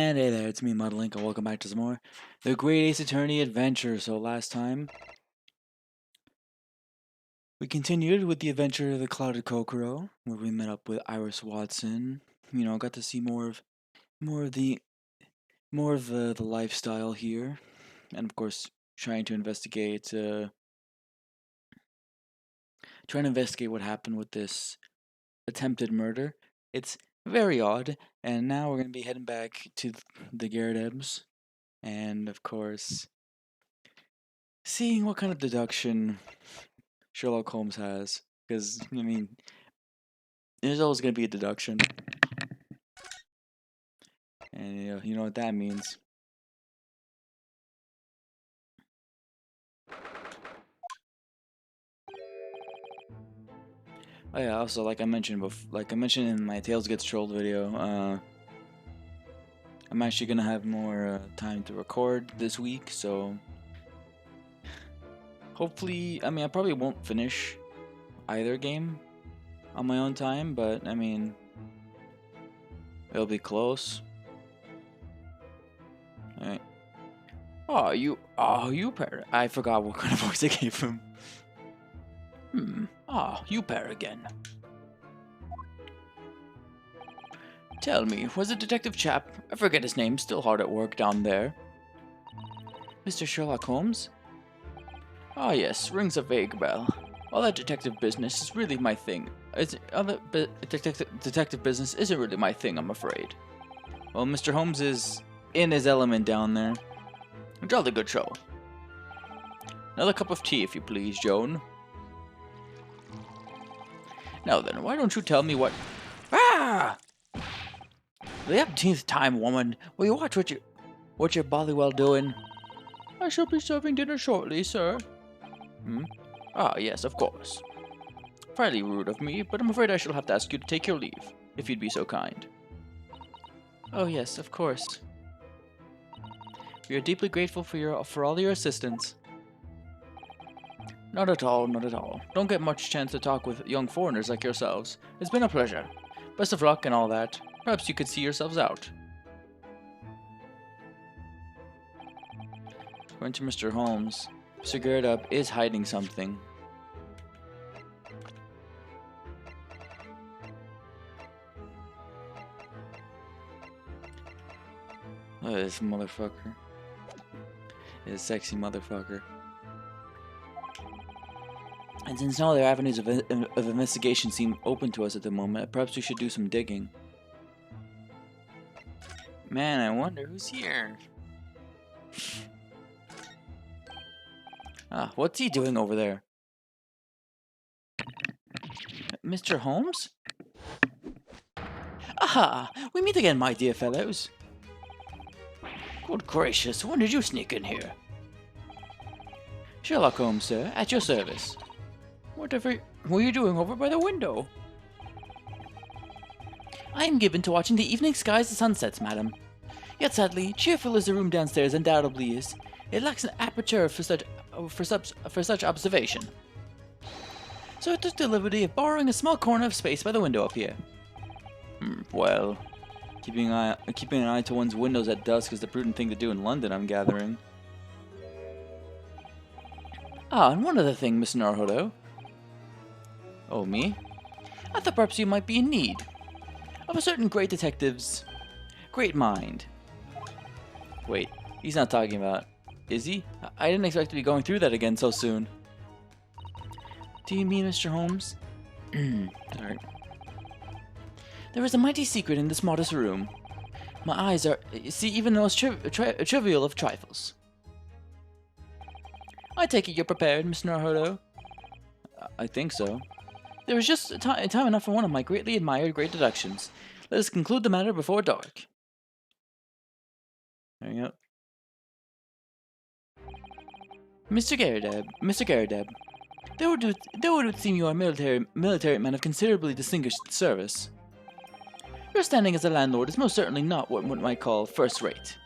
And hey there, it's me, Mudlink, and welcome back to some more The Great Ace Attorney Adventure. So last time, we continued with the adventure of the Clouded Kokoro, where we met up with Iris Watson. You know, got to see more of the, the lifestyle here, and of course, trying to investigate what happened with this attempted murder. It's very odd, and now we're gonna be heading back to the Garrett and of course, seeing what kind of deduction Sherlock Holmes has. Because, I mean, there's always going to be a deduction. And you know what that means. Oh yeah, also like I mentioned in my Tales Gets Trolled video, I'm actually gonna have more time to record this week, so hopefully, I mean, I probably won't finish either game on my own time, but I mean, it'll be close. Alright. You pair. I forgot what kind of voice I gave him. You pair again. Tell me, was the detective chap, I forget his name, still hard at work down there? Mr. Sherlock Holmes? Ah yes, rings a vague bell. All that detective business is really my thing. Detective business isn't really my thing, I'm afraid. Well, Mr. Holmes is in his element down there. A jolly good show. Another cup of tea, if you please, Joan. Now then, why don't you tell me what... Ah! The 18th time, woman. Will you watch what you're bollywell doing? I shall be serving dinner shortly, sir. Ah, yes, of course. Fairly rude of me, but I'm afraid I shall have to ask you to take your leave, if you'd be so kind. Oh, yes, of course. We are deeply grateful for all your assistance. Not at all, not at all. Don't get much chance to talk with young foreigners like yourselves. It's been a pleasure. Best of luck and all that. Perhaps you could see yourselves out. According to Mr. Holmes, Mr. Gerdup is hiding something. Oh, this motherfucker. This sexy motherfucker. And since no other avenues of investigation seem open to us at the moment, perhaps we should do some digging. Man, I wonder who's here. What's he doing over there? Mr. Holmes? Aha! We meet again, my dear fellows. Good gracious, when did you sneak in here? Sherlock Holmes, sir, at your service. Whatever were you doing over by the window? I am given to watching the evening skies and sunsets, madam. Yet sadly, cheerful as the room downstairs undoubtedly is, it lacks an aperture for such observation. So I took the liberty of borrowing a small corner of space by the window up here. Well, keeping an eye to one's windows at dusk is the prudent thing to do in London, I'm gathering. And one other thing, Miss Naruhodo. Oh, me? I thought perhaps you might be in need of a certain great detective's great mind. Wait, he's not talking about... Is he? I didn't expect to be going through that again so soon. Do you mean Mr. Holmes? Alright. There is a mighty secret in this modest room. My eyes are... see even the most trivial of trifles. I take it you're prepared, Miss Naruhodo? I think so. There is just time enough for one of my greatly admired great deductions. Let us conclude the matter before dark. There you go. Mr. Garrett, though it would seem you are a military man of considerably distinguished service, your standing as a landlord is most certainly not what one might call first-rate.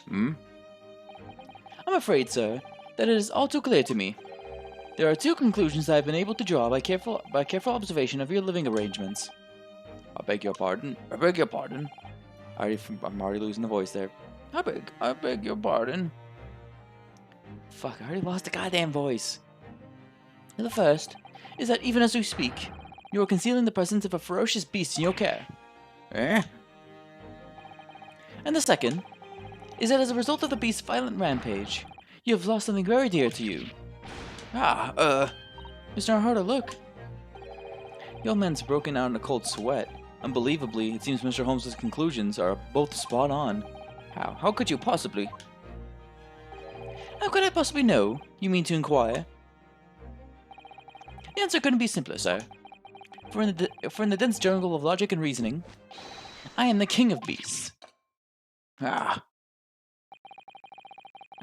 I'm afraid, sir, that it is all too clear to me. There are two conclusions I have been able to draw by careful observation of your living arrangements. I beg your pardon. I'm already losing the voice there. I beg your pardon. Fuck, I already lost the goddamn voice. The first is that even as we speak, you are concealing the presence of a ferocious beast in your care. Eh? And the second is that as a result of the beast's violent rampage, you have lost something very dear to you. Mr. Naruhodo, look. The old man's broken out in a cold sweat. Unbelievably, it seems Mr. Holmes' conclusions are both spot on. How could you possibly? How could I possibly know? You mean to inquire? The answer couldn't be simpler, sir. For in the dense jungle of logic and reasoning, I am the king of beasts. I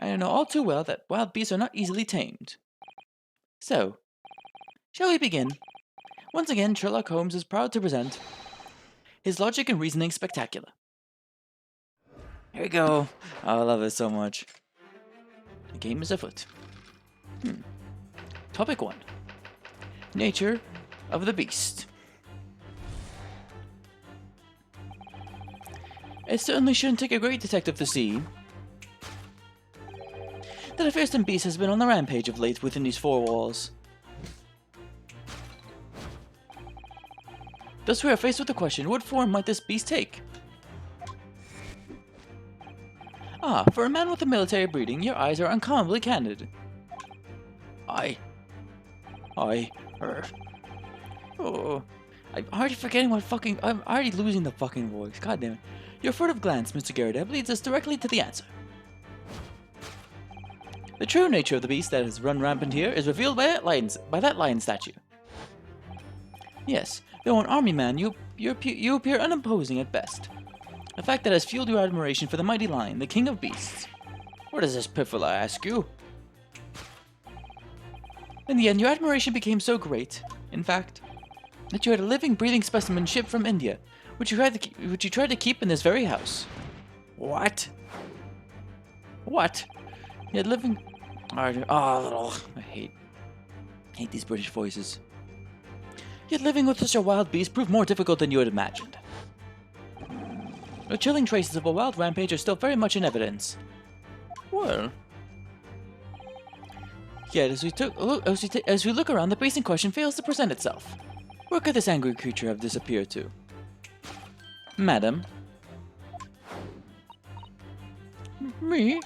know all too well that wild beasts are not easily tamed. So, shall we begin? Once again, Sherlock Holmes is proud to present his Logic and Reasoning Spectacular. Here we go. Oh, I love this so much. The game is afoot. Topic 1. Nature of the beast. It certainly shouldn't take a great detective to see that a fearsome beast has been on the rampage of late within these four walls. Thus we are faced with the question, what form might this beast take? For a man with a military breeding, your eyes are uncommonly candid. I'm already forgetting I'm already losing the fucking voice, god damn it. Your furtive glance, Mr. Garrideb, leads us directly to the answer. The true nature of the beast that has run rampant here is revealed by that lion statue. Yes, though an army man, you appear unimposing at best. A fact that has fueled your admiration for the mighty lion, the king of beasts. What is this piffle, I ask you? In the end, your admiration became so great, in fact, that you had a living, breathing specimen shipped from India, which you tried to keep in this very house. What? What? You had living... I hate these British voices. Yet living with such a wild beast proved more difficult than you had imagined. The chilling traces of a wild rampage are still very much in evidence. Well... Yet, as we look around, the beast in question fails to present itself. Where could this angry creature have disappeared to? Madam? Me?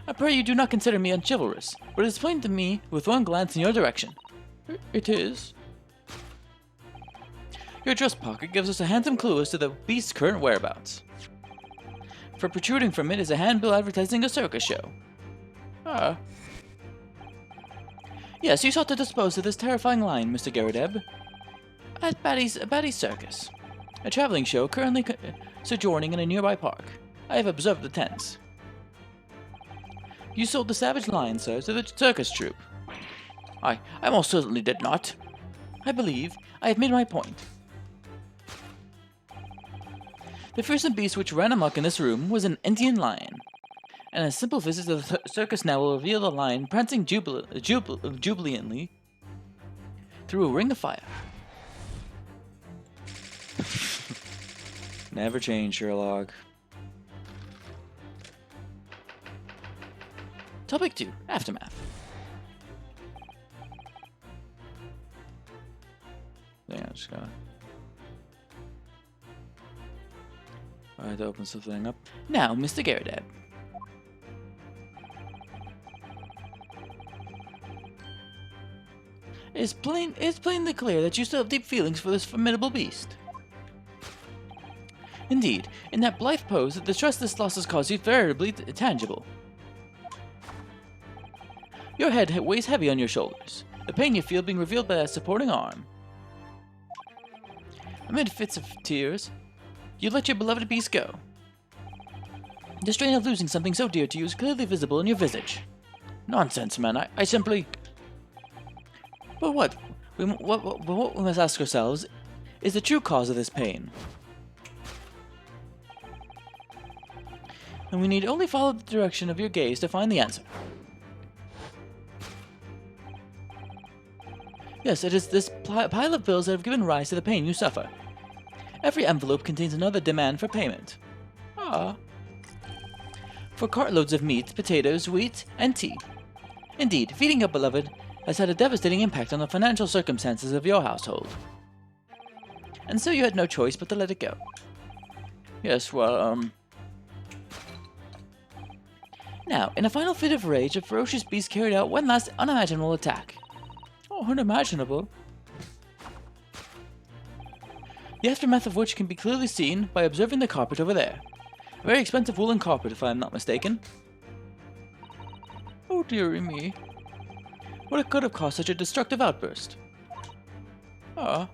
I pray you do not consider me unchivalrous, but it is plain to me with one glance in your direction. It is. Your dress pocket gives us a handsome clue as to the beast's current whereabouts. For protruding from it is a handbill advertising a circus show. Yes, you sought to dispose of this terrifying lion, Mr. Garrideb, at Batty's Circus, a traveling show currently sojourning in a nearby park. I have observed the tents. You sold the savage lion, sir, to the circus troupe. I most certainly did not. I believe I have made my point. The fearsome beast which ran amok in this room was an Indian lion, and a simple visit to the circus now will reveal the lion prancing jubilantly through a ring of fire. Never change, Sherlock. Topic 2. Aftermath. I just gotta... I had to open something up. Now, Mr. Garrideb. It's plainly clear that you still have deep feelings for this formidable beast. Indeed, in that blithe pose, the trust this loss has caused you is veritably tangible. Your head weighs heavy on your shoulders, the pain you feel being revealed by that supporting arm. Amid fits of tears, you let your beloved beast go. The strain of losing something so dear to you is clearly visible in your visage. Nonsense, man, I simply... But what we must ask ourselves is the true cause of this pain. And we need only follow the direction of your gaze to find the answer. Yes, it is this pile of bills that have given rise to the pain you suffer. Every envelope contains another demand for payment. Ah. For cartloads of meat, potatoes, wheat, and tea. Indeed, feeding your beloved has had a devastating impact on the financial circumstances of your household. And so you had no choice but to let it go. Yes, well, Now, in a final fit of rage, a ferocious beast carried out one last unimaginable attack. Oh, unimaginable. The aftermath of which can be clearly seen by observing the carpet over there. A very expensive woolen carpet, if I am not mistaken. Oh dearie me. What could have caused such a destructive outburst? Ah.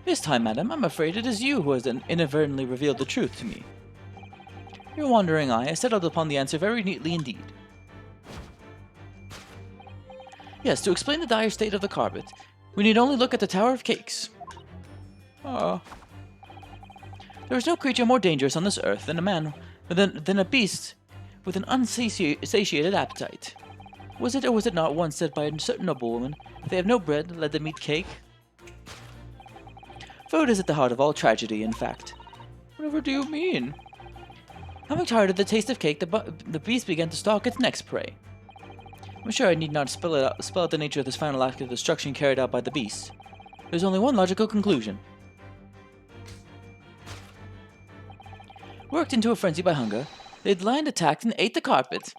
This time, madam, I'm afraid it is you who has inadvertently revealed the truth to me. Your wandering eye has settled upon the answer very neatly indeed. Yes, to explain the dire state of the carpet, we need only look at the Tower of Cakes. Ah. There is no creature more dangerous on this earth than a beast with an unsatiated appetite. Was it or was it not once said by a certain noblewoman, if they have no bread, let them eat cake? Food is at the heart of all tragedy, in fact. Whatever do you mean? Having tired of the taste of cake, the beast began to stalk its next prey. I'm sure I need not spell out the nature of this final act of destruction carried out by the beast. There's only one logical conclusion. Worked into a frenzy by hunger, the lion attacked and ate the carpet.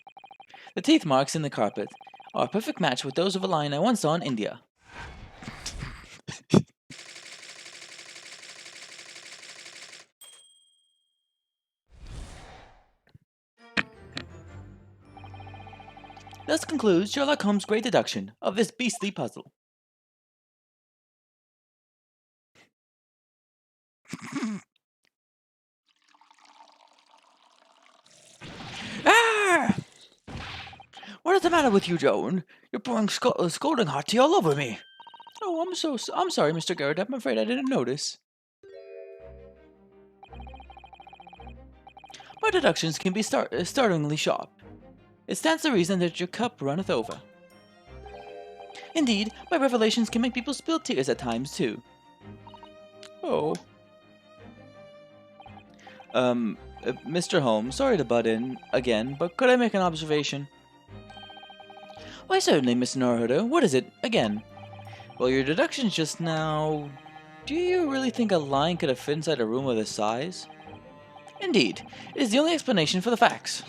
The teeth marks in the carpet are a perfect match with those of a lion I once saw in India. Thus concludes Sherlock Holmes' great deduction of this beastly puzzle. Ah! What is the matter with you, Joan? You're pouring scalding hot tea all over me. Oh, I'm sorry, Mr. Garrett. I'm afraid I didn't notice. My deductions can be startlingly sharp. It stands to reason that your cup runneth over. Indeed, my revelations can make people spill tears at times, too. Oh. Mr. Holmes, sorry to butt in again, but could I make an observation? Why, certainly, Miss Naruhodo. What is it, again? Well, your deductions just now... Do you really think a lion could have fit inside a room of this size? Indeed, it is the only explanation for the facts.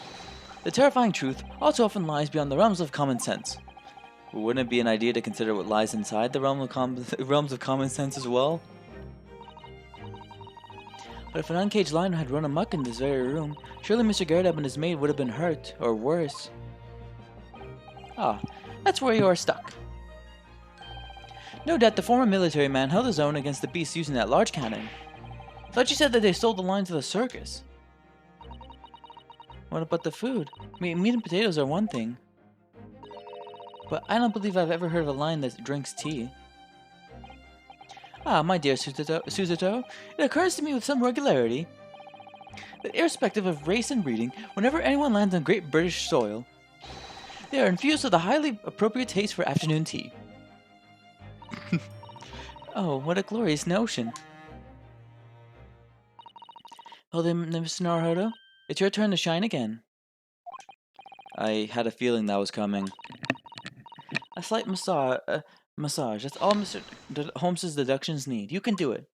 The terrifying truth also often lies beyond the realms of common sense. Wouldn't it be an idea to consider what lies inside the realms of common sense as well? But if an uncaged lion had run amok in this very room, surely Mr. Garrett and his maid would have been hurt, or worse. Ah, that's where you are stuck. No doubt the former military man held his own against the beast using that large cannon. Thought you said that they sold the lion to the circus. What about the food? Meat and potatoes are one thing. But I don't believe I've ever heard of a lion that drinks tea. Ah, my dear Suzuto, it occurs to me with some regularity that irrespective of race and breeding, whenever anyone lands on great British soil, they are infused with a highly appropriate taste for afternoon tea. Oh, what a glorious notion. Well then, Mr. Naruhodo, it's your turn to shine again. I had a feeling that was coming. A slight massage. That's all Mr. Holmes's deductions need. You can do it.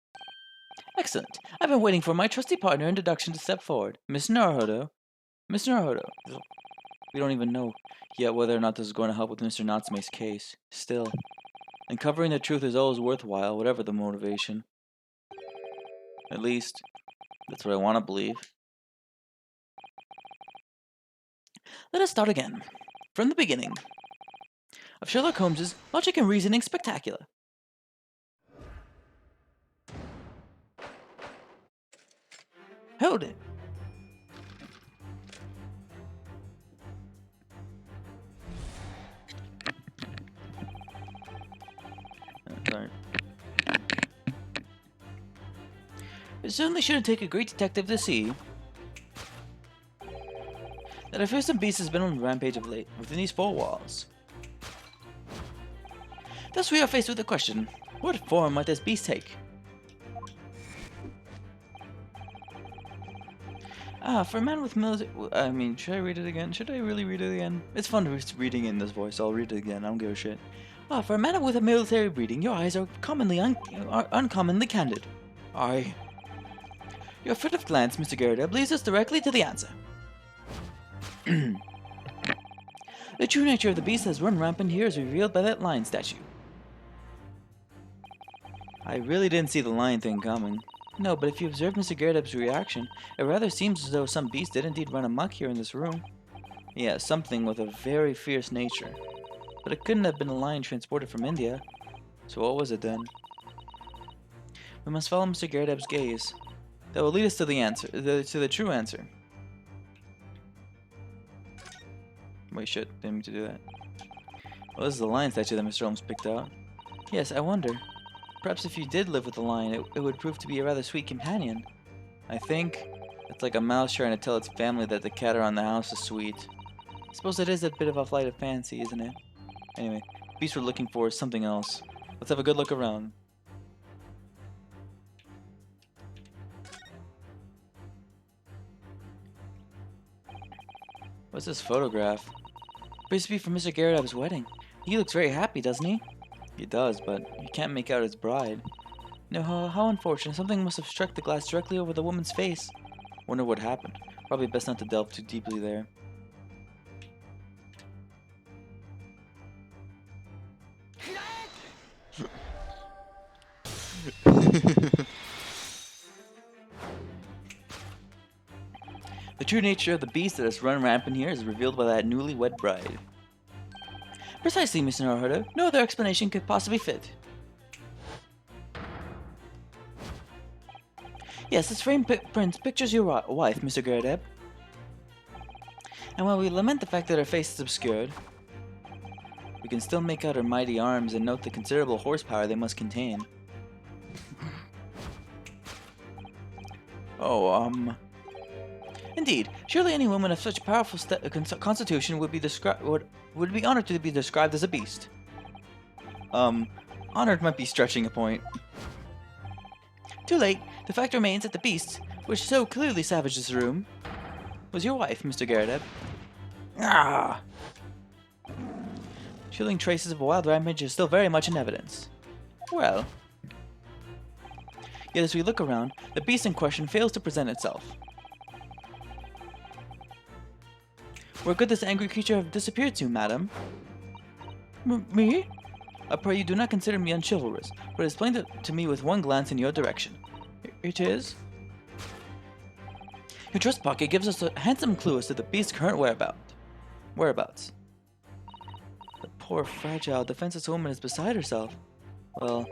Excellent. I've been waiting for my trusty partner in deduction to step forward. Miss Naruhodo. Miss Naruhodo. We don't even know yet whether or not this is going to help with Mr. Natsume's case. Still. Uncovering the truth is always worthwhile, whatever the motivation. At least, that's what I want to believe. Let us start again. From the beginning. Of Sherlock Holmes's Logic and Reasoning Spectacular. Hold it. Sorry. It certainly shouldn't take a great detective to see that a fearsome beast has been on the rampage of late within these four walls. Thus we are faced with the question, what form might this beast take? For a man with military... I mean, should I read it again? Should I really read it again? It's fun reading in this voice, so I'll read it again. I don't give a shit. For a man with a military breeding, your eyes are uncommonly candid. Aye. Your furtive glance, Mr. Garrett, leads us directly to the answer. The true nature of the beast has run rampant here is revealed by that lion statue. I really didn't see the lion thing coming. No, but if you observe Mr. Garrett's reaction, it rather seems as though some beast did indeed run amok here in this room. Yeah, something with a very fierce nature. But it couldn't have been a lion transported from India. So what was it then? We must follow Mr. Garrett's gaze. That will lead us to the answer, to the true answer. Wait, shit, didn't mean to do that. Well, this is the lion statue that Mr. Holmes picked out. Yes, I wonder. Perhaps if you did live with a lion, it would prove to be a rather sweet companion. I think it's like a mouse trying to tell its family that the cat around the house is sweet. I suppose it is a bit of a flight of fancy, isn't it? Anyway, the beast we're looking for is something else. Let's have a good look around. What's this photograph? Appears to be from Mr. Garrett's wedding. He looks very happy, doesn't he? He does, but you can't make out his bride. No, how unfortunate. Something must have struck the glass directly over the woman's face. Wonder what happened. Probably best not to delve too deeply there. The true nature of the beast that has run rampant here is revealed by that newlywed bride. Precisely, Mr. Naruhodo. No other explanation could possibly fit. Yes, this frame print pictures your wife, Mr. Garrett. And while we lament the fact that her face is obscured, we can still make out her mighty arms and note the considerable horsepower they must contain. Indeed, surely any woman of such a powerful constitution would be honored to be described as a beast. Honored might be stretching a point. Too late. The fact remains that the beast, which so clearly savaged this room, was your wife, Mr. Garrett. Ah! Chilling traces of a wild rampage are still very much in evidence. Well. Yet as we look around, the beast in question fails to present itself. Where could this angry creature have disappeared to, madam? Me? I pray you do not consider me unchivalrous, but it is plain to me with one glance in your direction. It is? Your trust pocket gives us a handsome clue as to the beast's current whereabouts. The poor, fragile, defenseless woman is beside herself. Well,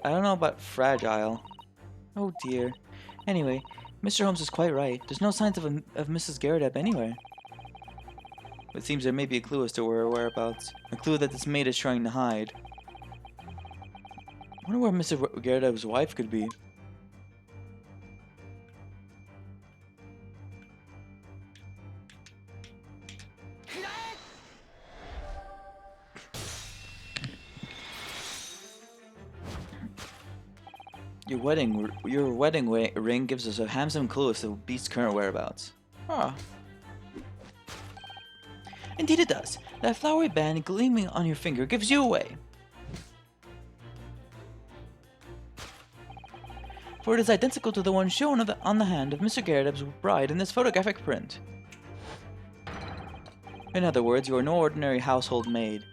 I don't know about fragile. Oh dear. Anyway, Mr. Holmes is quite right. There's no signs of Mrs. Garrett anywhere. It seems there may be a clue as to her whereabouts. A clue that this maid is trying to hide. I wonder where Mr. Garrett's wife could be. Your wedding ring gives us a handsome clue as to the beast's current whereabouts. Ah. Indeed it does. That flowery band gleaming on your finger gives you away. For it is identical to the one shown on the hand of Mr. Garrett's bride in this photographic print. In other words, you are no ordinary household maid.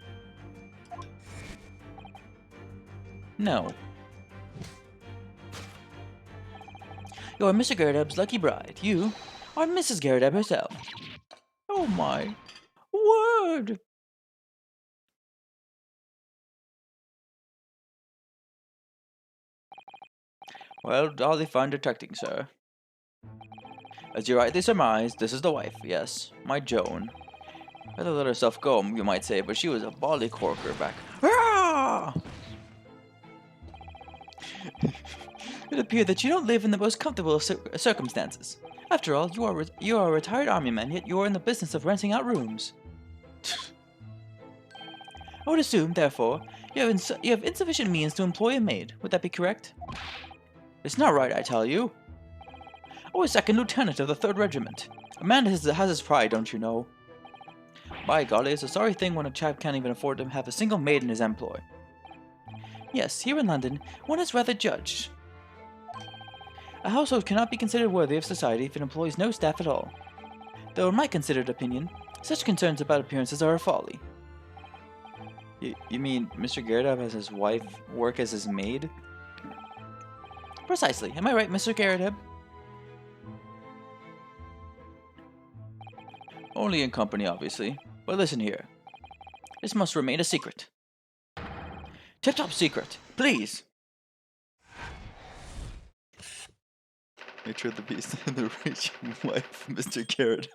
No. You are Mr. Garrett's lucky bride. You are Mrs. Garrett herself. Oh my word! Well, hardly find detecting, sir. As you rightly surmised, this is the wife, yes, my Joan. Rather let herself go, you might say, but she was a bally corker back. Ah! It appeared that you don't live in the most comfortable circumstances. After all, you are a retired army man, yet you are in the business of renting out rooms. I would assume, therefore, you have insufficient means to employ a maid. Would that be correct? It's not right, I tell you. I was second lieutenant of the 3rd Regiment. A man has his pride, don't you know? By golly, it's a sorry thing when a chap can't even afford to have a single maid in his employ. Yes, here in London, one is rather judged. A household cannot be considered worthy of society if it employs no staff at all. Though in my considered opinion, such concerns about appearances are a folly. You mean Mr. Garrett has his wife work as his maid? Precisely. Am I right, Mr. Garrett? Only in company, obviously. But listen here. This must remain a secret. Tip-top secret, please! Nature of the beast and the rich wife, Mr. Garrett.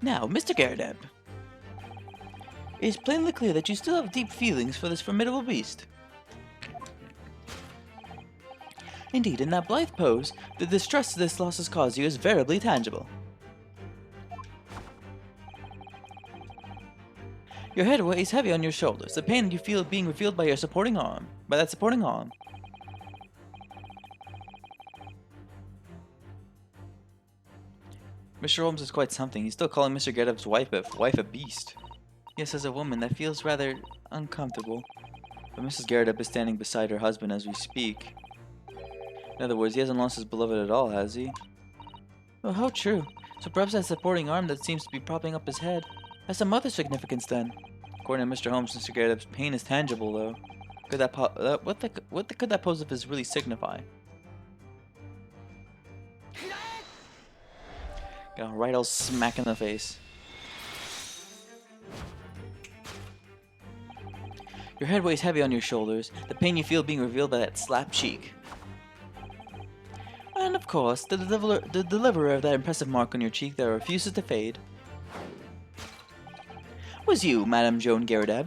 Now, Mr. Garrett, it is plainly clear that you still have deep feelings for this formidable beast. Indeed, in that blithe pose, the distress this loss has caused you is veritably tangible. Your head weighs heavy on your shoulders, the pain you feel being revealed by your supporting arm. By that supporting arm. Mr. Holmes is quite something. He's still calling Mr. Gettup's wife a beast. Yes, as a woman, that feels rather uncomfortable. But Mrs. Garrett is standing beside her husband as we speak. In other words, he hasn't lost his beloved at all, has he? Well, how true. So perhaps that supporting arm that seems to be propping up his head has some other significance then. According to Mr. Holmes, Mr. Garrett's pain is tangible, though. Could that could that pose of his really signify? Got a right old smack in the face. Your head weighs heavy on your shoulders, the pain you feel being revealed by that slapped cheek. And of course, the deliverer of that impressive mark on your cheek that refuses to fade was you, Madame Joan Garrett.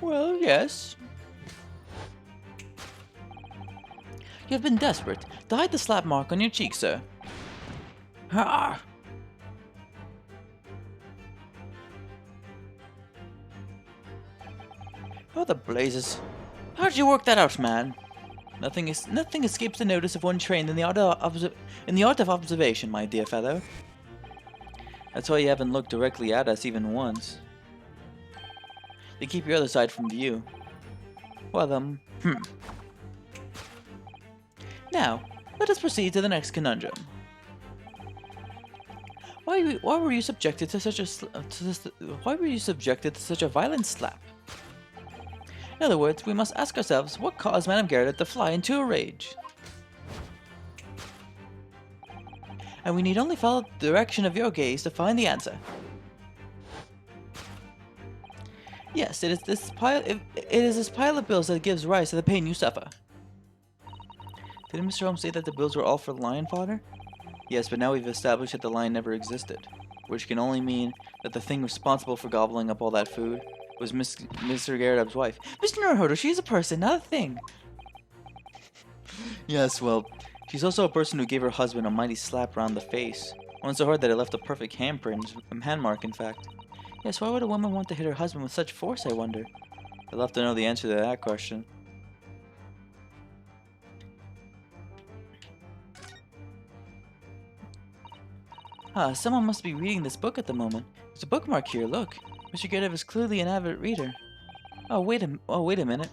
Well, yes. You have been desperate to hide the slap mark on your cheek, sir. Ha! Oh, the blazes! How did you work that out, man? Nothing escapes the notice of one trained in the art of observation, my dear fellow. That's why you haven't looked directly at us even once. They keep your other side from view. Well, Now, let us proceed to the next conundrum. Why were you subjected to such a violent slap? In other words, we must ask ourselves what caused Madame Garrett to fly into a rage. And we need only follow the direction of your gaze to find the answer. Yes, it is this pile of bills that gives rise to the pain you suffer. Didn't Mr. Holmes say that the bills were all for lion fodder? Yes, but now we've established that the lion never existed, which can only mean that the thing responsible for gobbling up all that food was Mr. Garrett's wife. Mr. Naruhodo, she's a person, not a thing. Yes, well, she's also a person who gave her husband a mighty slap around the face. One so hard that it left a perfect handprint, a hand mark, in fact. Yes, why would a woman want to hit her husband with such force, I wonder? I'd love to know the answer to that question. Someone must be reading this book at the moment. There's a bookmark here, look. Mr. Garrett is clearly an avid reader. Oh, wait a minute.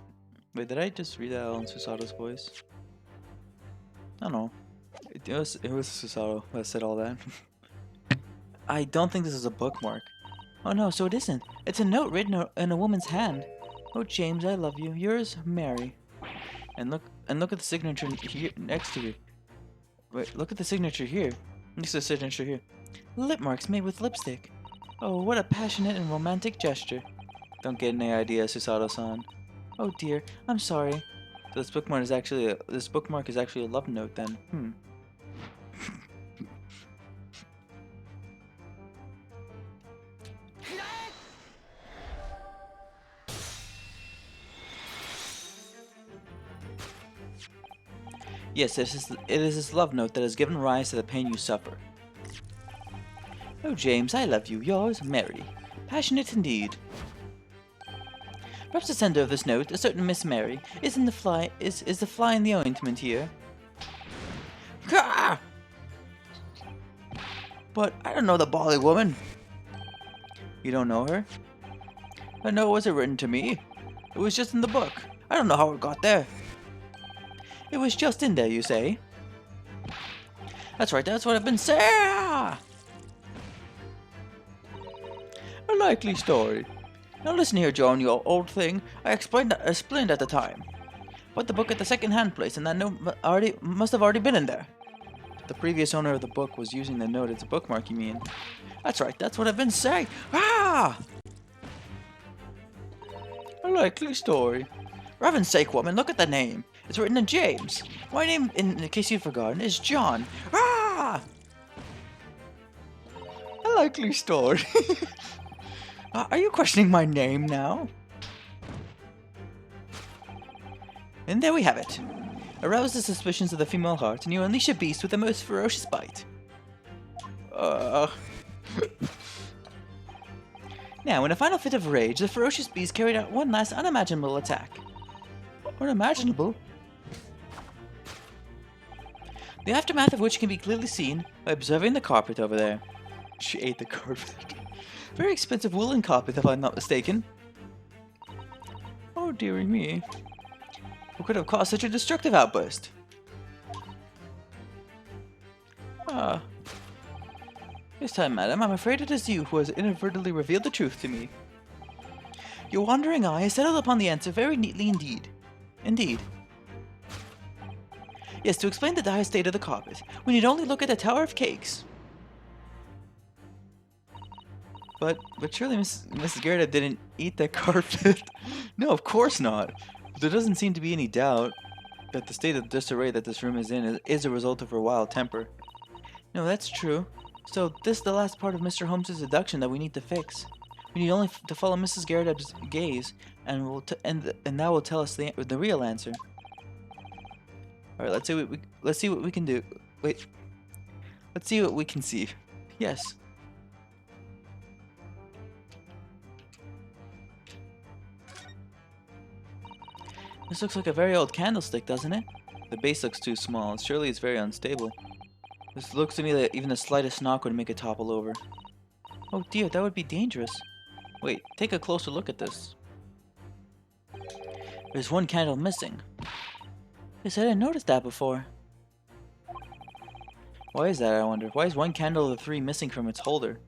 Wait, did I just read that in Susato's voice? I don't know. It was Susato that said all that. I don't think this is a bookmark. Oh no, so it isn't. It's a note written in a woman's hand. Oh, James, I love you. Yours, Mary. And look at the signature here next to you. Wait, look at the signature here. Next to the signature here. Lip marks made with lipstick. Oh, what a passionate and romantic gesture. Don't get any idea, Susato-san. Oh dear, I'm sorry. So this bookmark is actually a love note then. Yes, it is this love note that has given rise to the pain you suffer. Oh, James, I love you. Yours, Mary. Passionate indeed. Perhaps the sender of this note, a certain Miss Mary, is the fly in the ointment here. Gah! But I don't know the bally woman. You don't know her? I know it wasn't written to me. It was just in the book. I don't know how it got there. It was just in there, you say? That's right, that's what I've been saying! A likely story. Now listen here, John, you old thing. I explained at the time. Put the book at the second-hand place, and that note must have already been in there. The previous owner of the book was using the note as a bookmark, you mean? That's right, that's what I've been saying. Ah! A likely story. For heaven's sake, woman, look at the name. It's written in James. My name, in case you've forgotten, is John. Ah! A likely story. Are you questioning my name now? And there we have it. Arouse the suspicions of the female heart, and you unleash a beast with the most ferocious bite. Now, in a final fit of rage, the ferocious beast carried out one last unimaginable attack. Unimaginable? The aftermath of which can be clearly seen by observing the carpet over there. She ate the carpet. Very expensive woolen carpet, if I'm not mistaken. Oh, dearie me. What could have caused such a destructive outburst? This time, madam, I'm afraid it is you who has inadvertently revealed the truth to me. Your wandering eye has settled upon the answer very neatly indeed. Indeed. Yes, to explain the dire state of the carpet, we need only look at the Tower of Cakes. But surely Mrs. Gerda didn't eat that carpet. No, of course not. There doesn't seem to be any doubt that the state of disarray that this room is in is a result of her wild temper. No, that's true. So this is the last part of Mr. Holmes' deduction that we need to fix. We need only to follow Mrs. Gerda's gaze, and that will tell us the real answer. All right, let's see what we can do. Wait, let's see what we can see. Yes. This looks like a very old candlestick, doesn't it? The base looks too small. Surely it's very unstable. This looks to me that even the slightest knock would make it topple over. Oh dear, that would be dangerous. Wait, take a closer look at this. There's one candle missing. Yes, I didn't notice that before. Why is that, I wonder? Why is one candle of the three missing from its holder?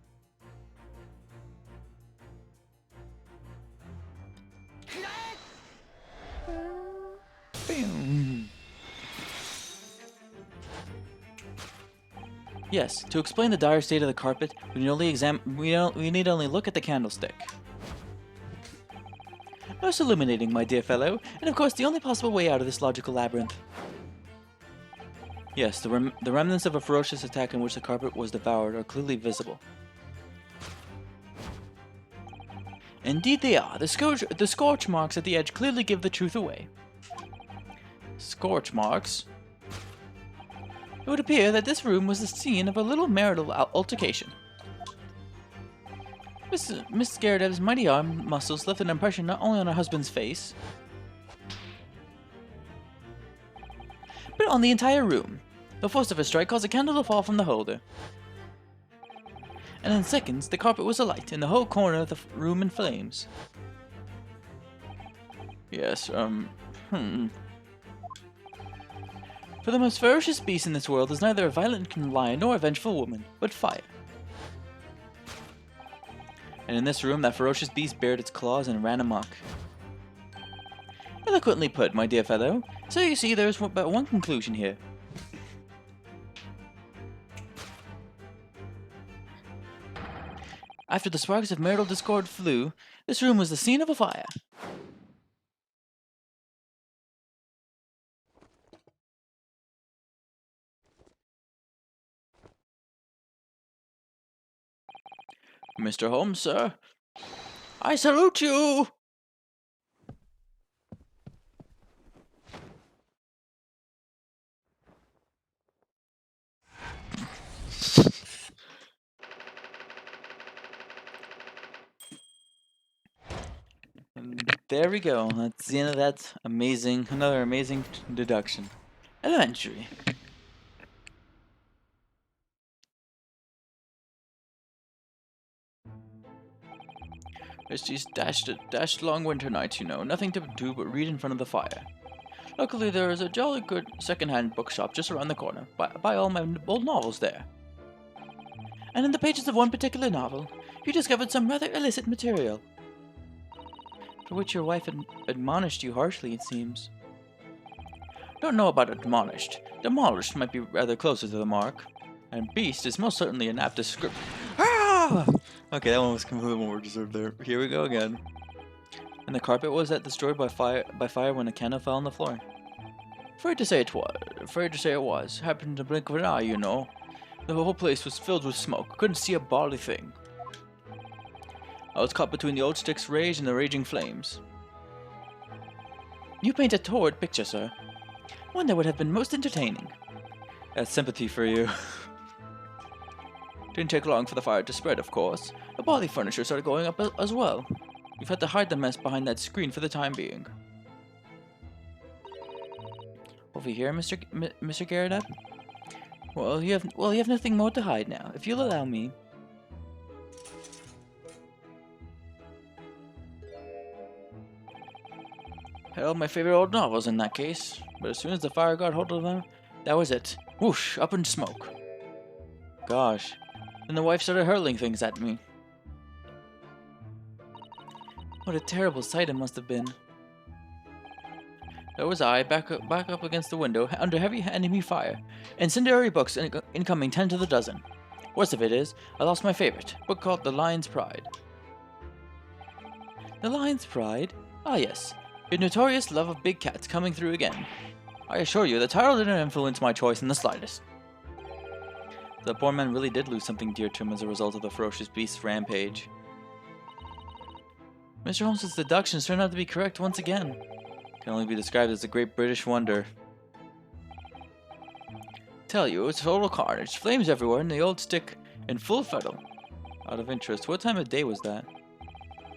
Yes, to explain the dire state of the carpet, we need only look at the candlestick. Most illuminating, my dear fellow, and of course the only possible way out of this logical labyrinth. Yes, the remnants of a ferocious attack in which the carpet was devoured are clearly visible. Indeed they are. The scorch marks at the edge clearly give the truth away. Scorch marks? It would appear that this room was the scene of a little marital altercation. Miss Gerda's mighty arm muscles left an impression not only on her husband's face, but on the entire room. The force of a strike caused a candle to fall from the holder. And in seconds, the carpet was alight, and the whole corner of the room in flames. Yes, For the most ferocious beast in this world is neither a violent lion nor a vengeful woman, but fire. And in this room, that ferocious beast bared its claws and ran amok. Eloquently put, my dear fellow. So you see, there is but one conclusion here. After the sparks of marital discord flew, this room was the scene of a fire. Mr. Holmes, sir. I salute you! There we go. That's the end of that another amazing deduction. Elementary. It's these dashed long winter nights, you know. Nothing to do but read in front of the fire. Luckily, there is a jolly good second-hand bookshop just around the corner. Buy all my old novels there. And in the pages of one particular novel, you discovered some rather illicit material. For which your wife admonished you harshly, it seems. Don't know about admonished. Demolished might be rather closer to the mark. And beast is most certainly an apt description. Ah! Okay, that one was completely more deserved there. Here we go again. And the carpet was destroyed by fire when a candle fell on the floor. Afraid to say it was. Happened in the blink of an eye, you know. The whole place was filled with smoke. Couldn't see a bodily thing. I was caught between the old stick's rage and the raging flames. You paint a torrid picture, sir. One that would have been most entertaining. That's sympathy for you. Didn't take long for the fire to spread, of course. The body furniture started going up as well. We've had to hide the mess behind that screen for the time being. Over here, Mr. Garrett? Well, you have nothing more to hide now, if you'll allow me. Had all my favorite old novels in that case, but as soon as the fire got hold of them, that was it. Whoosh, up in smoke. Gosh. Then the wife started hurling things at me. What a terrible sight it must have been. There was I, back up against the window, under heavy enemy fire. Incendiary books incoming 10 to the dozen. Worst of it is, I lost my favorite, book called The Lion's Pride. The Lion's Pride? Ah yes, your notorious love of big cats coming through again. I assure you, the title didn't influence my choice in the slightest. The poor man really did lose something dear to him as a result of the ferocious beast's rampage. Mr. Holmes's deductions turned out to be correct once again. Can only be described as a great British wonder. Tell you, it was total carnage. Flames everywhere and the old stick in full fettle. Out of interest, what time of day was that?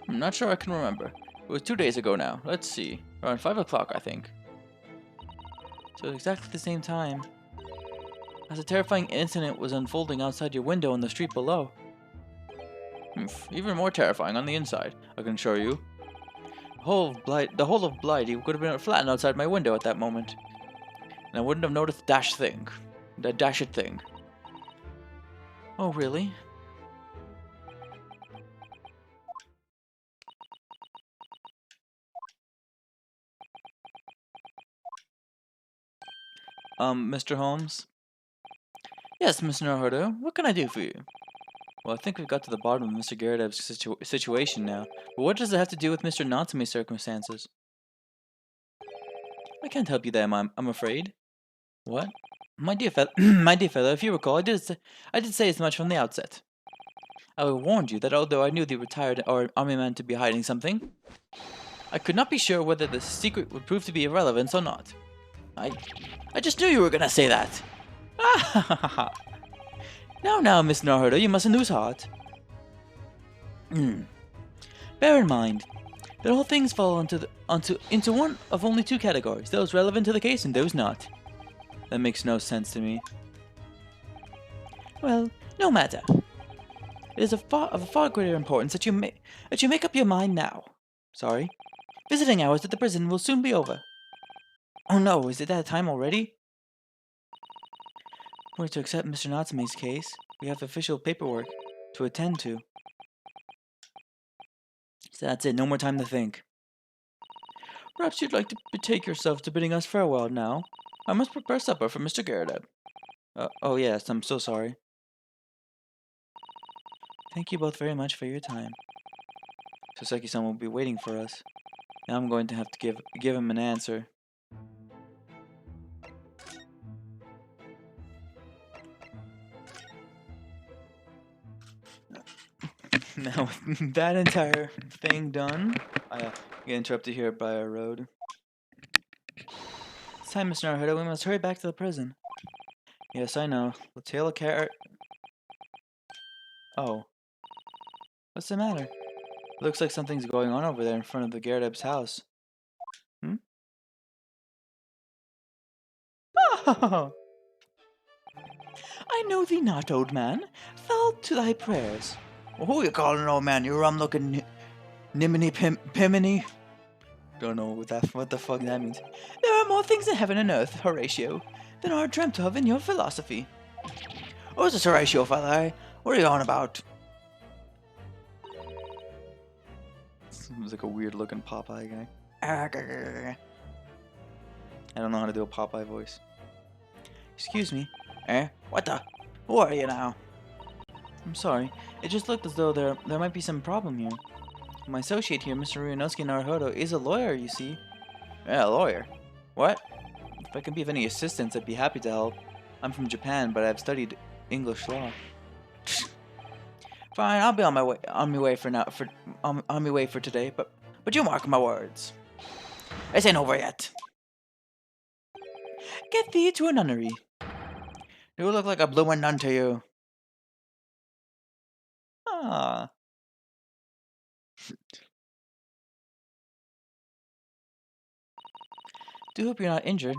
I'm not sure I can remember. It was 2 days ago now. Let's see. Around 5 o'clock, I think. So exactly the same time. As a terrifying incident was unfolding outside your window in the street below. Even more terrifying on the inside, I can assure you. The whole of Blighty could have been flattened outside my window at that moment. And I wouldn't have noticed that dashed thing. Oh, really? Mr. Holmes? Yes, Miss Naruto, what can I do for you? Well, I think we've got to the bottom of Mr. Garrett's situation now, but what does it have to do with Mr. Natsume's circumstances? I can't help you there, I'm afraid. What? My dear fellow, if you recall, I did say as much from the outset. I warned you that although I knew the retired army man to be hiding something, I could not be sure whether the secret would prove to be irrelevant or not. I just knew you were gonna say that! Ah ha ha ha ha! Now, Miss Naruto, you mustn't lose heart. Bear in mind that all things fall into one of only two categories, those relevant to the case and those not. That makes no sense to me. Well, no matter. It is of far greater importance that you make up your mind now. Sorry. Visiting hours at the prison will soon be over. Oh no, is it that time already? We're to accept Mr. Natsume's case. We have official paperwork to attend to. So that's it, no more time to think. Perhaps you'd like to betake yourself to bidding us farewell now. I must prepare supper for Mr. Garrett. Oh yes, I'm so sorry. Thank you both very much for your time. Soseki-san will be waiting for us. Now I'm going to have to give him an answer. Now with that entire thing done, I get interrupted here by a road. It's time, Mr. Naruto. We must hurry back to the prison. Yes, I know. The tail of carrot. Oh. What's the matter? Looks like something's going on over there in front of the Gyarados house. Hmm? Oh, I know thee not, old man. Fall to thy prayers. Well, who you calling old man? You rum-looking nimini pimini? Don't know what the fuck that means. There are more things in heaven and earth, Horatio, than are dreamt of in your philosophy. Who's this Horatio, fella? What are you on about? Seems like a weird-looking Popeye guy. I don't know how to do a Popeye voice. Excuse me. Eh? What the? Who are you now? I'm sorry. It just looked as though there might be some problem here. My associate here, Mr. Ryunosuke Naruhodo, is a lawyer, you see. Yeah, a lawyer? What? If I can be of any assistance, I'd be happy to help. I'm from Japan, but I've studied English law. Fine, I'll be on my way for today, but you mark my words. This ain't over yet. Get thee to a nunnery. You look like a bloomin' nun to you. Ah. Do hope you're not injured.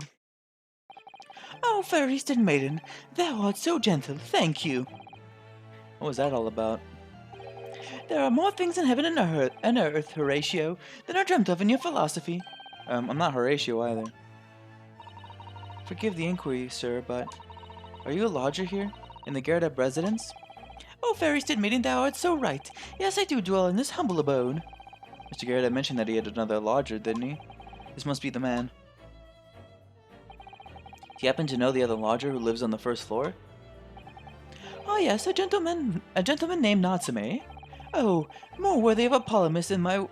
Oh, fair Eastern maiden, thou art so gentle, thank you. What was that all about? There are more things in heaven and earth, Horatio, than are dreamt of in your philosophy. I'm not Horatio either. Forgive the inquiry, sir, but are you a lodger here, in the Gyarados residence? Oh, fair Eastern maiden, thou art so right. Yes, I do dwell in this humble abode. Mr. Gyarados mentioned that he had another lodger, didn't he? This must be the man. Do you happen to know the other lodger who lives on the first floor? Oh yes, a gentleman named Natsume. Oh, more worthy of a polemis in my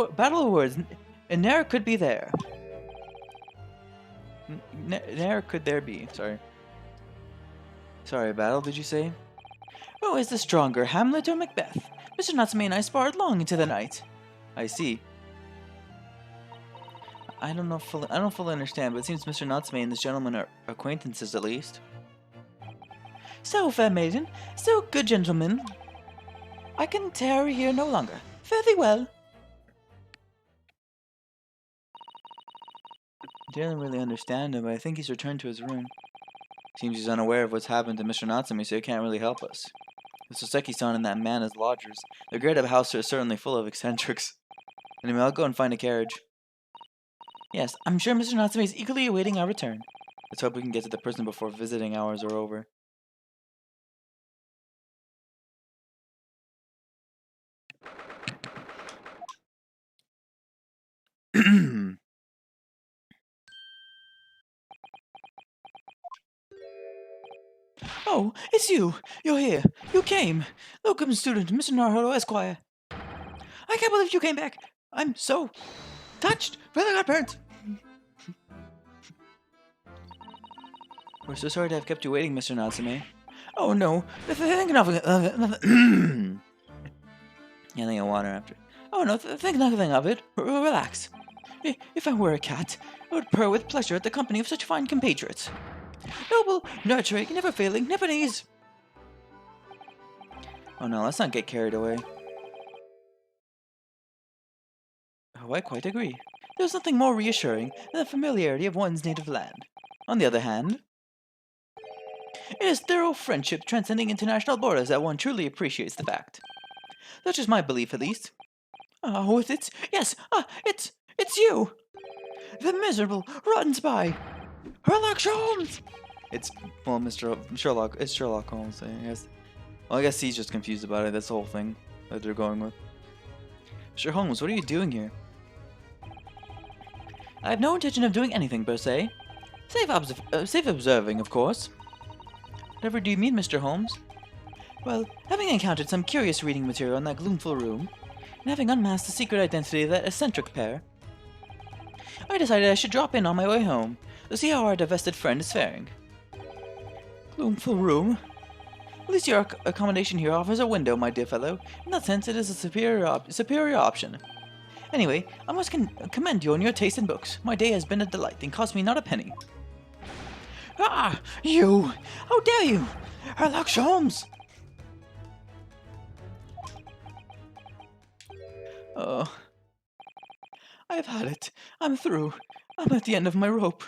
battle of words, and ne'er could be there. Ne'er could there be. Sorry, battle, did you say? Oh, is the stronger, Hamlet or Macbeth? Mr. Natsume and I sparred long into the night. I see. I don't fully understand, but it seems Mr. Natsume and this gentleman are acquaintances at least. So, fair maiden, so good gentlemen, I can tarry here no longer. Fare thee well. I didn't really understand him, but I think he's returned to his room. Seems he's unaware of what's happened to Mr. Natsume, so he can't really help us. The Soseki-san and that man as lodgers. The Gyarados house is certainly full of eccentrics. Anyway, I'll go and find a carriage. Yes, I'm sure Mr. Natsume is eagerly awaiting our return. Let's hope we can get to the prison before visiting hours are over. Oh, it's you! You're here! You came! Locum student, Mr. Naruhodo, Esquire. I can't believe you came back! I'm so touched! Brother got burnt! We're so sorry to have kept you waiting, Mr. Natsume. Oh no, think nothing Getting a water after. Oh no, think nothing of it. Relax. If I were a cat, I would purr with pleasure at the company of such fine compatriots. Noble, nurturing, never failing, Nipponese. Oh no, let's not get carried away. Oh, I quite agree. There's nothing more reassuring than the familiarity of one's native land. On the other hand, it is thorough friendship transcending international borders that one truly appreciates the fact. That's just my belief, at least. Oh, it's you! The miserable, rotten spy! Sherlock Holmes! It's Sherlock Holmes, I guess. Well, I guess he's just confused about it, that's the whole thing that they're going with. Mr. Holmes, what are you doing here? I have no intention of doing anything, per se. Safe observing, of course. Whatever do you mean, Mr. Holmes? Well, having encountered some curious reading material in that gloomful room, and having unmasked the secret identity of that eccentric pair, I decided I should drop in on my way home to see how our divested friend is faring. Gloomful room? At least your accommodation here offers a window, my dear fellow. In that sense, it is a superior option. Anyway, I must commend you on your taste in books. My day has been a delight and cost me not a penny. Ah, you! How dare you! Sherlock Holmes! Oh, I've had it. I'm through. I'm at the end of my rope.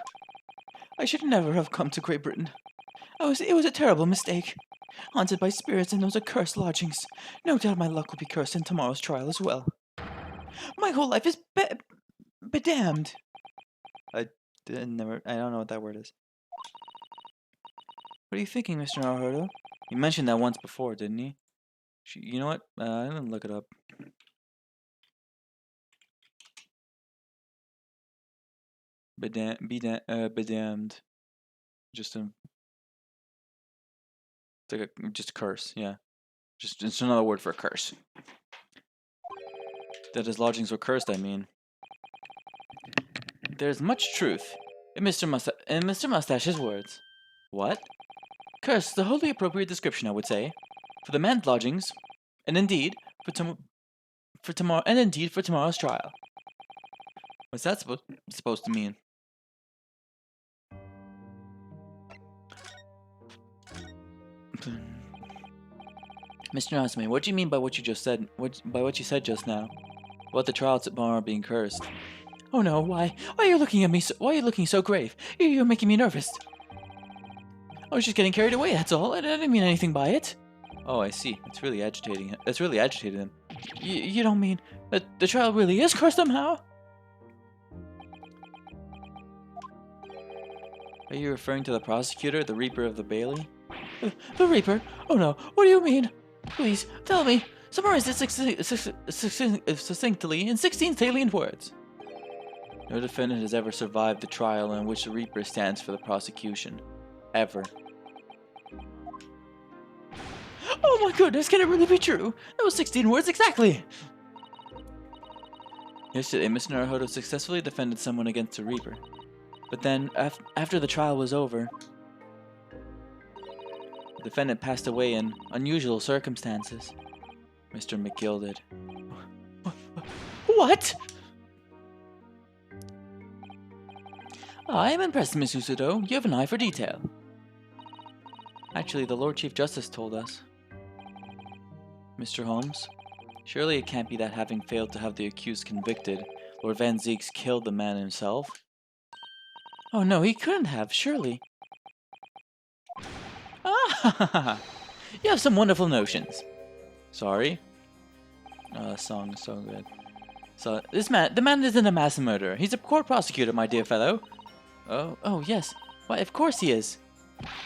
I should never have come to Great Britain. It was a terrible mistake. Haunted by spirits in those accursed lodgings. No doubt my luck will be cursed in tomorrow's trial as well. My whole life is bedamned. I don't know what that word is. What are you thinking, Mr. Naruto? You mentioned that once before, didn't you? You know what? I'm gonna look it up. Bedamned. Just a, it's like just a curse, yeah. It's another word for a curse. That his lodgings were cursed, I mean. There's much truth in Mr. Mustache's words. What? Curse is the wholly appropriate description, I would say, for the man's lodgings, and indeed for tomorrow's trial. What's that supposed to mean? Mr. Nasumi, what do you mean by what you just said? By what you said just now? About the trial tomorrow being cursed? Oh no! Why? Why are you looking at me? Why are you looking so grave? You're making me nervous. I was just getting carried away. That's all. I didn't mean anything by it. Oh, I see. It's really agitating him. That's really agitated him. You don't mean that the trial really is cursed somehow? Are you referring to the prosecutor, the Reaper of the Bailey? The Reaper? Oh no! What do you mean? Please tell me. Summarize it succinctly in 16 salient words. No defendant has ever survived the trial in which the Reaper stands for the prosecution. Ever. Oh my goodness, can it really be true? That was 16 words exactly! Yesterday, Mr. Naruto successfully defended someone against the Reaper. But then, after the trial was over, the defendant passed away in unusual circumstances. Mr. McGill did. What? I am impressed, Miss Usudo. You have an eye for detail. Actually, the Lord Chief Justice told us. Mr. Holmes, surely it can't be that having failed to have the accused convicted, Lord Van Zieks killed the man himself? Oh no, he couldn't have, surely. Ah, you have some wonderful notions. Sorry? Oh, that song is so good. So, the man isn't a mass murderer. He's a court prosecutor, my dear fellow. Oh, yes. Why, of course he is.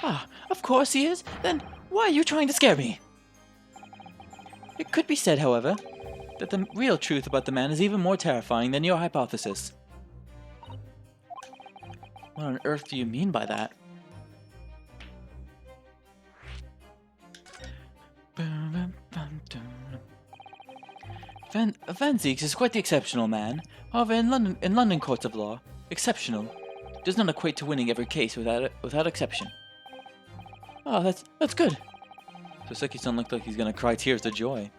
Ah, of course he is? Then why are you trying to scare me? It could be said, however, that the real truth about the man is even more terrifying than your hypothesis. What on earth do you mean by that? Van Zieks is quite the exceptional man. However, in London courts of law, exceptional does not equate to winning every case without exception. Oh, that's good. Soseki doesn't look like he's gonna cry tears of joy.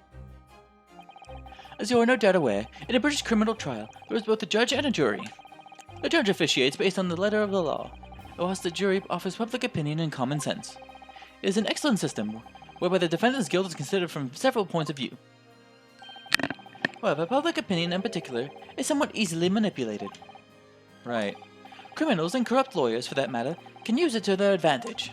As you are no doubt aware, in a British criminal trial, there is both a judge and a jury. The judge officiates based on the letter of the law, whilst the jury offers public opinion and common sense. It is an excellent system, whereby the defendant's guilt is considered from several points of view. However, public opinion in particular is somewhat easily manipulated. Right. Criminals and corrupt lawyers, for that matter, can use it to their advantage.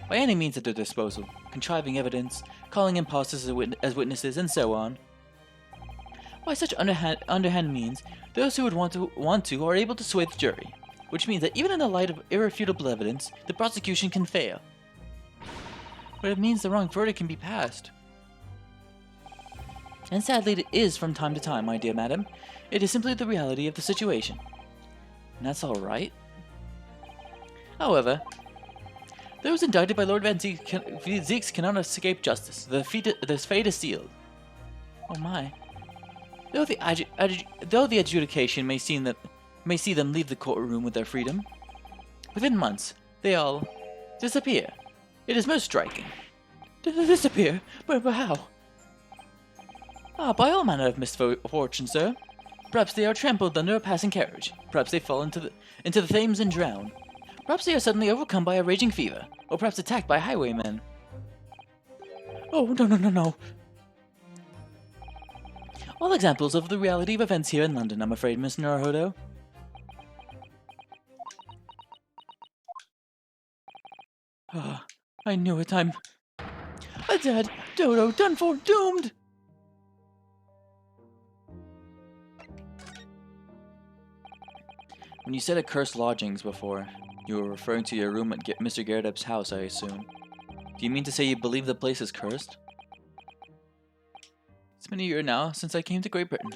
By any means at their disposal, contriving evidence, calling impostors as witnesses, and so on. By such underhand means, those who would want to are able to sway the jury, which means that even in the light of irrefutable evidence, the prosecution can fail. But it means the wrong verdict can be passed. And sadly it is from time to time, my dear madam. It is simply the reality of the situation. And that's alright. However, those indicted by Lord Van Zieks cannot escape justice. Their fate is sealed. Oh my. Though the adjudication may see them leave the courtroom with their freedom, within months, they all disappear. It is most striking. Disappear? But how? Ah, by all manner of misfortune, sir. Perhaps they are trampled under a passing carriage. Perhaps they fall into the Thames and drown. Perhaps they are suddenly overcome by a raging fever, or perhaps attacked by highwaymen. Oh, no. All examples of the reality of events here in London, I'm afraid, Miss Naruhodo. Ah, I knew it. I'm a dead dodo, done for, doomed! When you said accursed lodgings before, you were referring to your room at Mr. Garredup's house, I assume. Do you mean to say you believe the place is cursed? It's been a year now since I came to Great Britain.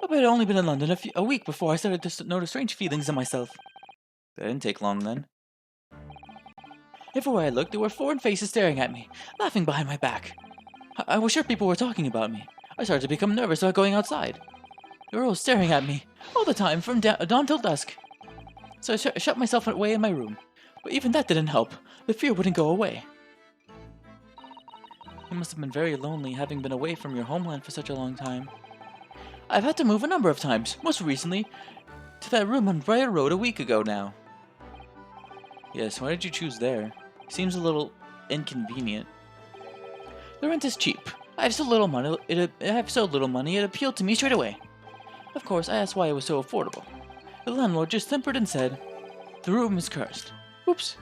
But I had only been in London a week before I started to notice strange feelings in myself. That didn't take long then. Everywhere I looked, there were foreign faces staring at me, laughing behind my back. I was sure people were talking about me. I started to become nervous about going outside. They were all staring at me, all the time, from dawn till dusk. So I shut myself away in my room. But even that didn't help. The fear wouldn't go away. You must have been very lonely, having been away from your homeland for such a long time. I've had to move a number of times, most recently to that room on Briar Road a week ago now. Yes, why did you choose there? Seems a little inconvenient. The rent is cheap. I have so little money, it appealed to me straight away. Of course, I asked why it was so affordable. The landlord just simpered and said, "The room is cursed." Oops.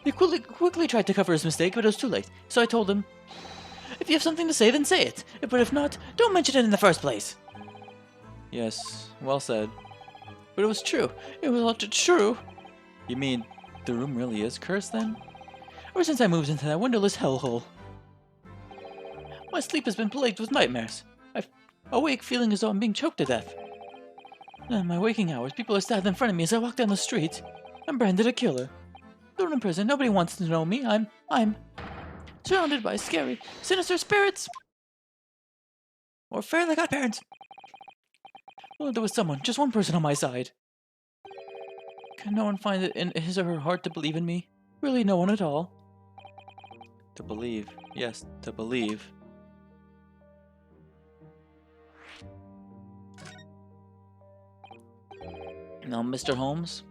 He quickly tried to cover his mistake, but it was too late, so I told him, "If you have something to say, then say it. But if not, don't mention it in the first place." Yes, well said. But it was true. It was all true. You mean, the room really is cursed then? Ever since I moved into that windowless hellhole. My sleep has been plagued with nightmares. I awake feeling as though I'm being choked to death. In my waking hours, people are stabbed in front of me as I walk down the street. I'm branded a killer. Thrown in prison, nobody wants to know me. I'm surrounded by scary, sinister spirits. Or fairly godparents. Oh, there was someone, just one person on my side. Can no one find it in his or her heart to believe in me? Really, no one at all. To believe. Yes, to believe. Now, Mr. Holmes?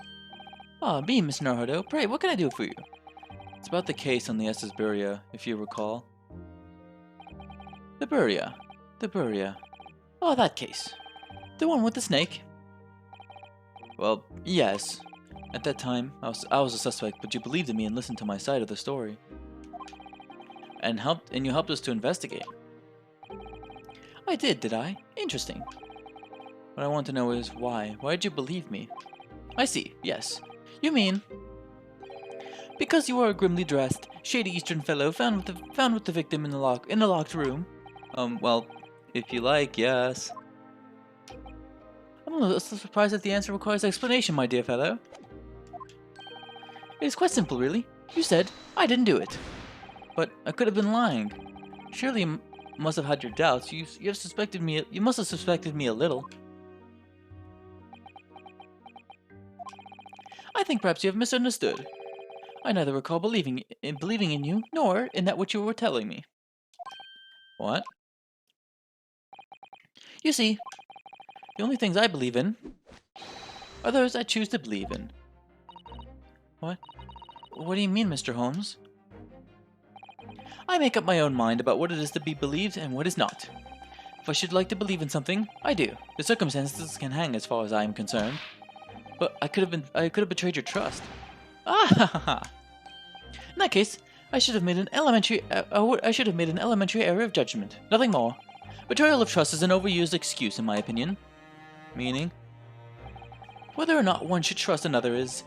Ah, me, Miss Naruhodo. Pray, what can I do for you? It's about the case on the SS Buria, if you recall. The Buria. The Buria. Oh, that case. The one with the snake? Well, yes. At that time, I was a suspect, but you believed in me and listened to my side of the story. And you helped us to investigate. I did I? Interesting. What I want to know is why. Why did you believe me? I see, yes. You mean... because you are a grimly dressed, shady Eastern fellow found with the victim in the locked room. Well, if you like, yes. I'm a little surprised that the answer requires explanation, my dear fellow. It is quite simple, really. You said, I didn't do it. But I could have been lying. Surely you must have had your doubts. You must have suspected me a little. I think perhaps you have misunderstood. I neither recall believing in you, nor in that which you were telling me. What? You see, the only things I believe in are those I choose to believe in. What? What do you mean, Mr. Holmes? I make up my own mind about what it is to be believed and what is not. If I should like to believe in something, I do. The circumstances can hang as far as I am concerned. But I could have betrayed your trust. Ah ha ha ha! In that case, I should have made an elementary error of judgment. Nothing more. Betrayal of trust is an overused excuse, in my opinion. Meaning? Whether or not one should trust another is,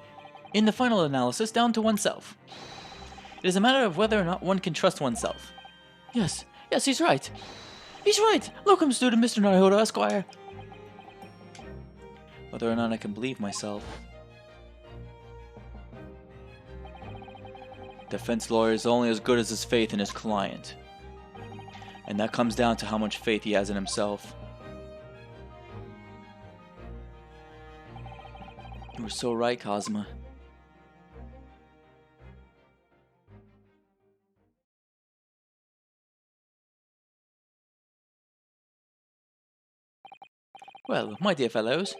in the final analysis, down to oneself. It is a matter of whether or not one can trust oneself. Yes, he's right. He's right! Locum student Mr. Naruhodo, Esquire. Whether or not I can believe myself. Defense lawyer is only as good as his faith in his client. And that comes down to how much faith he has in himself. You were so right, Cosma. Well, my dear fellows,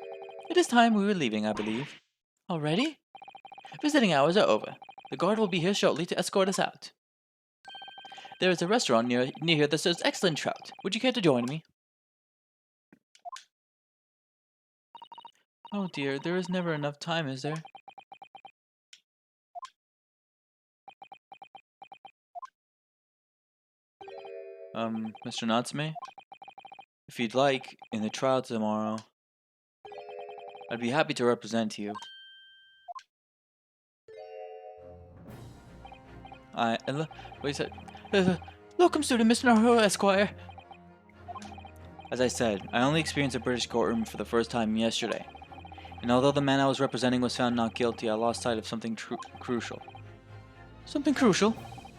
it is time we were leaving, I believe. Already? Visiting hours are over. The guard will be here shortly to escort us out. There is a restaurant near here that serves excellent trout. Would you care to join me? Oh dear, there is never enough time, is there? Mr. Natsume? If you'd like, in the trial tomorrow, I'd be happy to represent you. Wait a sec. Welcome, student Mr. Naruto Esquire. As I said, I only experienced a British courtroom for the first time yesterday. And although the man I was representing was found not guilty, I lost sight of something crucial. Something crucial?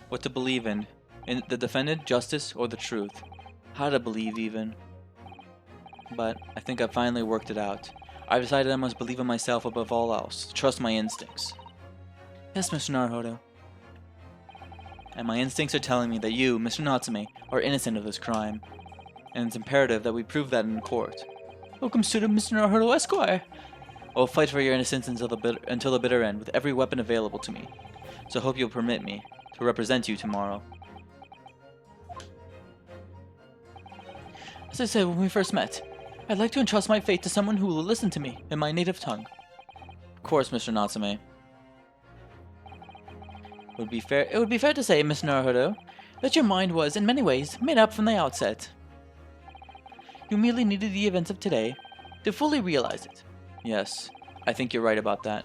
What to believe in. In the defendant, justice, or the truth. How to believe, even. But I think I finally worked it out. I've decided I must believe in myself above all else. Trust my instincts. Yes, Mr. Naruto. And my instincts are telling me that you, Mr. Natsume, are innocent of this crime. And it's imperative that we prove that in court. Welcome, student Mr. Naruto Esquire. I will fight for your innocence until the bitter end with every weapon available to me. So I hope you'll permit me to represent you tomorrow. As I said when we first met, I'd like to entrust my fate to someone who will listen to me in my native tongue. Of course, Mr. Natsume. It would be fair to say, Miss Naruto, that your mind was, in many ways, made up from the outset. You merely needed the events of today to fully realize it. Yes, I think you're right about that.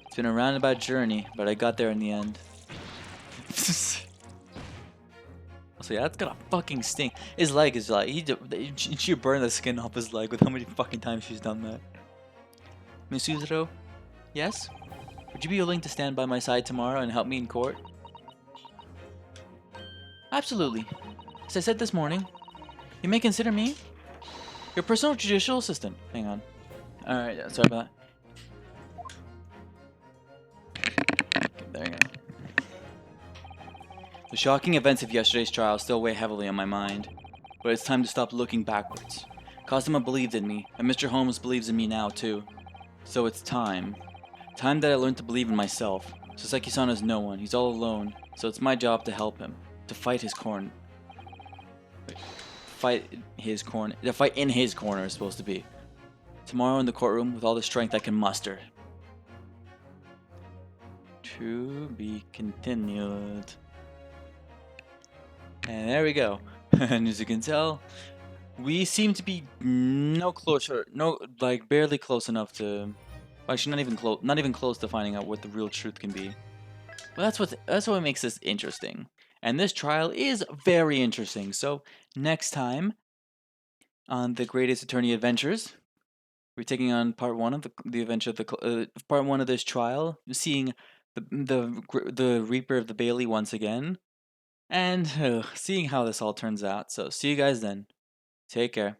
It's been a roundabout journey, but I got there in the end. So yeah, that's gonna fucking stink. His leg is like, she burned the skin off his leg with how many fucking times she's done that. Miss Yuzuro? Yes? Would you be willing to stand by my side tomorrow and help me in court? Absolutely. As I said this morning, you may consider me your personal judicial assistant. Hang on. Alright, yeah, sorry about that. Okay, there you go. The shocking events of yesterday's trial still weigh heavily on my mind, but it's time to stop looking backwards. Kazuma believed in me, and Mr. Holmes believes in me now too. So it's time. Time that I learned to believe in myself. Saseki-san is no one, he's all alone, so it's my job to help him. To fight his corner. Fight in his corner is supposed to be. Tomorrow in the courtroom with all the strength I can muster. To be continued. And there we go. And as you can tell, we seem to be barely close enough to, actually not even close to finding out what the real truth can be. But that's what makes this interesting. And this trial is very interesting. So next time on the Greatest Attorney Adventures, we're taking on part one of the adventure of part one of this trial, seeing the Reaper of the Bailey once again. And seeing how this all turns out. So see you guys then. Take care.